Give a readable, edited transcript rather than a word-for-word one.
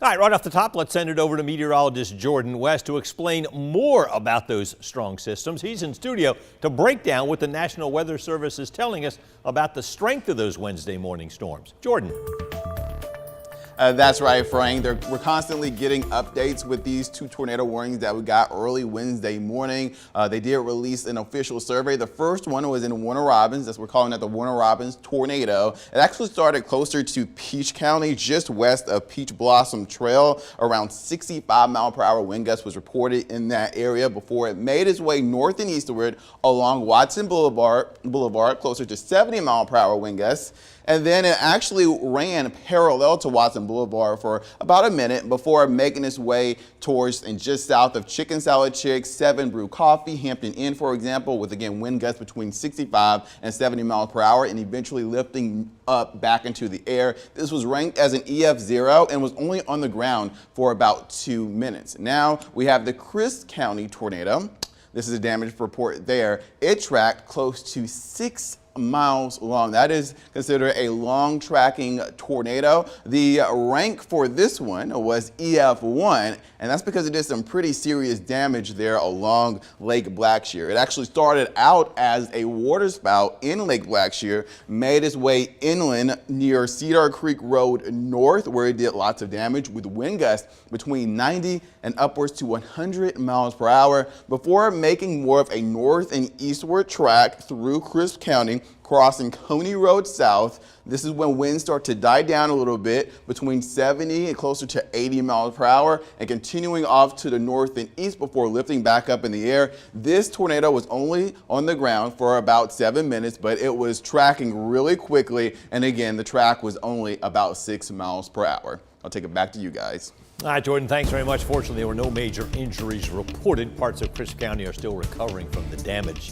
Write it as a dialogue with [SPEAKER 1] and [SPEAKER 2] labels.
[SPEAKER 1] All right, right off the top, let's send it over to meteorologist Jordan West to explain more about those strong systems. He's in studio to break down what the National Weather Service is telling us about the strength of those Wednesday morning storms. Jordan.
[SPEAKER 2] That's right, Frank. We're constantly getting updates with these two tornado warnings that we got early Wednesday morning. They did release an official survey. The first one was in Warner Robins. That's we're calling that the Warner Robins tornado. It actually started closer to Peach County, just west of Peach Blossom Trail. Around 65-mile-per-hour wind gusts was reported in that area before it made its way north and eastward along Watson Boulevard, closer to 70-mile-per-hour wind gusts. And then it actually ran parallel to Watson Boulevard for about a minute before making its way towards and just south of Chicken Salad Chick, 7 Brew Coffee, Hampton Inn, for example, with again wind gusts between 65 and 70 miles per hour and eventually lifting up back into the air. This was ranked as an EF-0 and was only on the ground for about 2 minutes. Now we have the Crisp County tornado. This is a damage report there. It tracked close to 6 miles long. That is considered a long tracking tornado. The rank for this one was EF-1, and that's because it did some pretty serious damage there along Lake Blackshear. It actually started out as a waterspout in Lake Blackshear, made its way inland near Cedar Creek Road North, where it did lots of damage with wind gusts between 90 and upwards to 100 miles per hour before making more of a north and eastward track through Crisp County, crossing Coney Road South. This is when winds start to die down a little bit between 70 and closer to 80 miles per hour and continuing off to the north and east before lifting back up in the air. This tornado was only on the ground for about 7 minutes, but it was tracking really quickly. And again, the track was only about 6 miles per hour. I'll take it back to you guys.
[SPEAKER 1] All right, Jordan, thanks very much. Fortunately, there were no major injuries reported. Parts of Crisp County are still recovering from the damage.